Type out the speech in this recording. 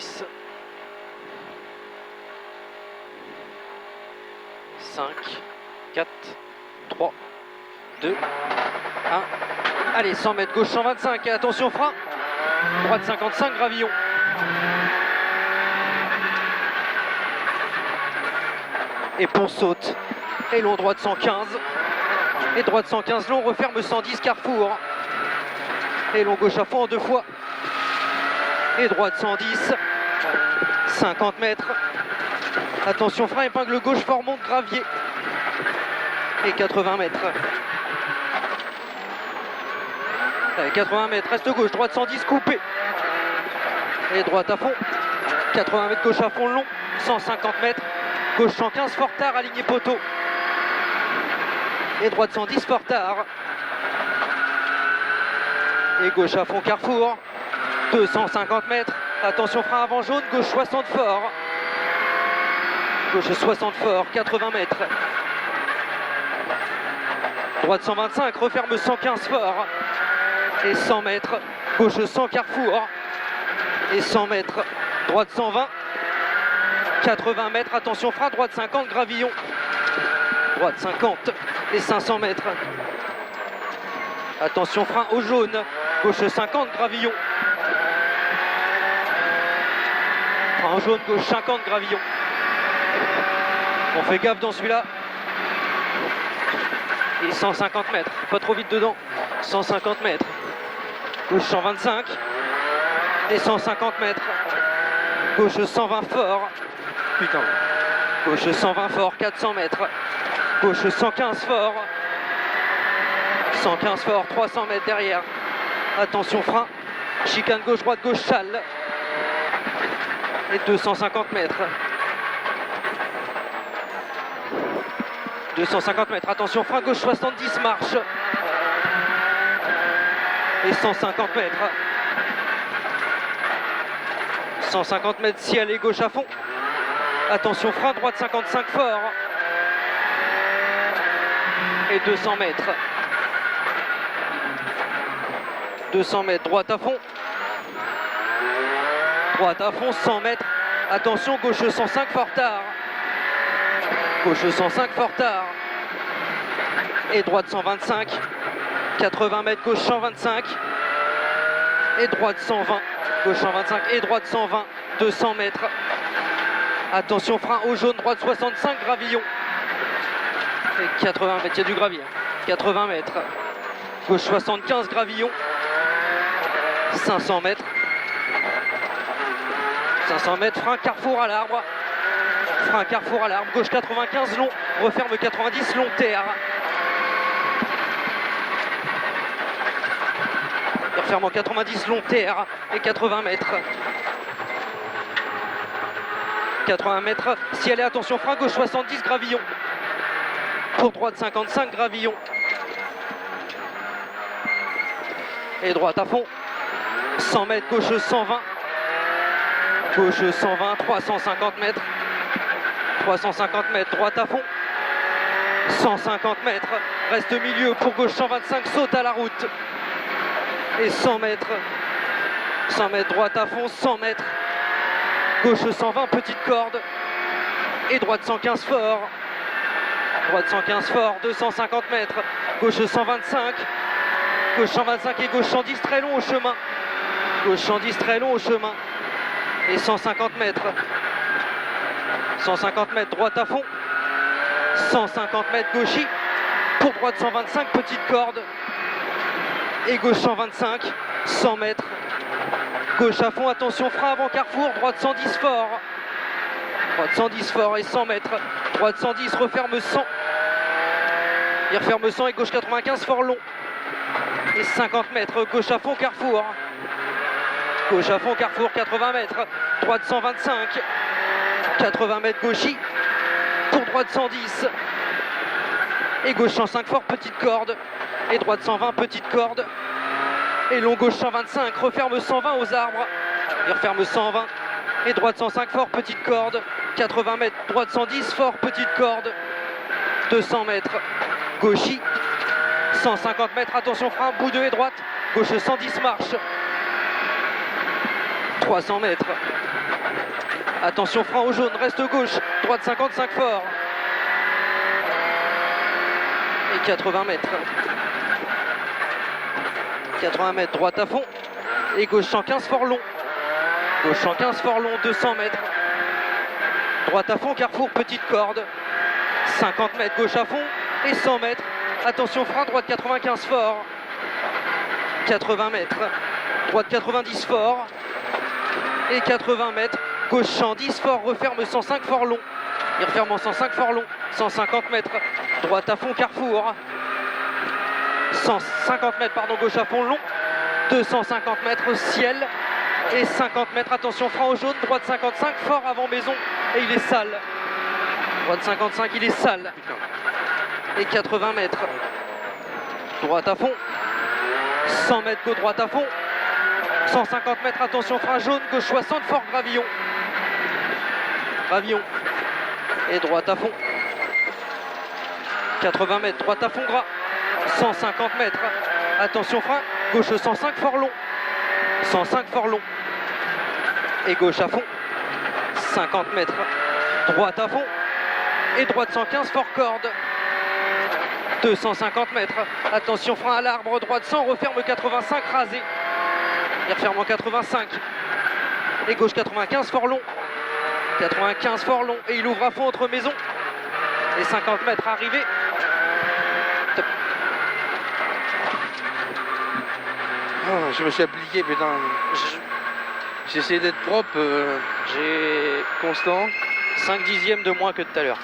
6, 5, 4, 3, 2, 1. Allez, 100 mètres, gauche 125, et attention frein. Droite 55, gravillon. Et pont saute. Et long droite 115. Et droite 115 long, referme 110, carrefour. Et long gauche à fond en 2 fois. Et droite 110. 50 mètres. Attention frein, épingle gauche, fort monte, gravier. Et 80 mètres. Allez, 80 mètres, reste gauche, droite 110, coupé. Et droite à fond. 80 mètres, gauche à fond long. 150 mètres. Gauche 115, fort tard, aligné poteau. Et droite 110, fort tard. Et gauche à fond, carrefour. 250 mètres. Attention frein avant jaune, gauche 60 fort. Gauche 60 fort, 80 mètres. Droite 125, referme 115 fort. Et 100 mètres. Gauche 100, carrefour. Et 100 mètres. Droite 120. 80 mètres. Attention frein, droite 50, gravillon. Droite 50. Et 500 mètres. Attention frein au jaune. Gauche 50, gravillon. Frein au jaune, gauche 50, gravillon. On fait gaffe dans celui-là. Et 150 mètres. Pas trop vite dedans. 150 mètres. Gauche 125. Et 150 mètres. Gauche 120 fort. Putain. Gauche 120 fort, 400 mètres. Gauche 115 fort. 115 fort, 300 mètres derrière. Attention frein. Chicane gauche, droite, gauche, châle. Et 250 mètres. 250 mètres. Attention frein, gauche 70, marche. Et 150 mètres. 150 mètres, ciel et gauche à fond. Attention frein, droite 55 fort. Et 200 mètres. 200 mètres, droite à fond. Droite à fond, 100 mètres. Attention, gauche 105 fort tard. Gauche 105 fort tard. Et droite 125. 80 mètres, gauche 125. Et droite 120. Gauche 125 et droite 120. 200 mètres. Attention, frein au jaune, droite 65, gravillon. Et 80 mètres, il y a du gravier. 80 mètres. Gauche 75, gravillon. 500 mètres. 500 mètres, frein carrefour à l'arbre. Frein carrefour à l'arbre. Gauche 95, long. Referme 90, long terre. Et referme en 90, long terre. Et 80 mètres. 80 mètres, ciel et attention frein, gauche 70, gravillon. Pour droite 55, gravillon. Et droite à fond. 100 mètres, gauche 120. Gauche 120, 350 mètres. 350 mètres, droite à fond. 150 mètres, reste milieu pour gauche 125, saute à la route. Et 100 mètres. 100 mètres, droite à fond, 100 mètres. Gauche 120, petite corde. Et droite 115 fort. Droite 115 fort, 250 mètres. Gauche 125. Gauche 125 et gauche 110 très long au chemin. Gauche 110 très long au chemin. Et 150 mètres. 150 mètres, droite à fond. 150 mètres, gauchis. Pour droite 125, petite corde. Et gauche 125, 100 mètres. Gauche à fond, attention, frein avant carrefour, droite 110 fort. Droite 110 fort et 100 mètres. Droite 110, referme 100. Il referme 100 et gauche 95 fort long. Et 50 mètres, gauche à fond, carrefour. Gauche à fond, carrefour, 80 mètres. Droite 125. 80 mètres, gauchis. Pour droite 110. Et gauche 105 fort, petite corde. Et droite 120, petite corde. Et long gauche 125, referme 120 aux arbres. Il referme 120. Et droite 105 fort, petite corde. 80 mètres, droite 110 fort, petite corde. 200 mètres, gauchis. 150 mètres, attention frein, bout 2 et droite. Gauche 110 marche. 300 mètres. Attention, frein au jaune, reste gauche, droite 55 fort. Et 80 mètres. 80 mètres, droite à fond. Et gauche 115 fort long. Gauche 115 fort long, 200 mètres. Droite à fond, carrefour, petite corde. 50 mètres, gauche à fond. Et 100 mètres. Attention, frein, droite 95 fort. 80 mètres. Droite 90 fort. Et 80 mètres. Gauche 110 fort, referme 105 fort long. Il referme en 105 fort long. 150 mètres. Droite à fond, carrefour. 150 mètres, pardon, gauche à fond long. 250 mètres, ciel. Et 50 mètres, attention, frein au jaune. Droite 55 fort avant maison. Et il est sale. Droite 55, il est sale. Et 80 mètres. Droite à fond. 100 mètres, go droite à fond. 150 mètres, attention, frein jaune. Gauche 60 fort, gravillon. Gravillon. Et droite à fond. 80 mètres, droite à fond gras. 150 mètres. Attention, frein. Gauche 105 fort long. 105 fort long. Et gauche à fond. 50 mètres. Droite à fond. Et droite 115 fort corde. 250 mètres. Attention, frein à l'arbre. Droite 100, referme 85 rasé. Il referme en 85. Et gauche 95 fort long. 95 fort long. Et il ouvre à fond entre maison. Et 50 mètres arrivé. Oh, je me suis appliqué, putain. J'ai essayé d'être propre. J'ai Constant. 5 dixièmes de moins que tout à l'heure.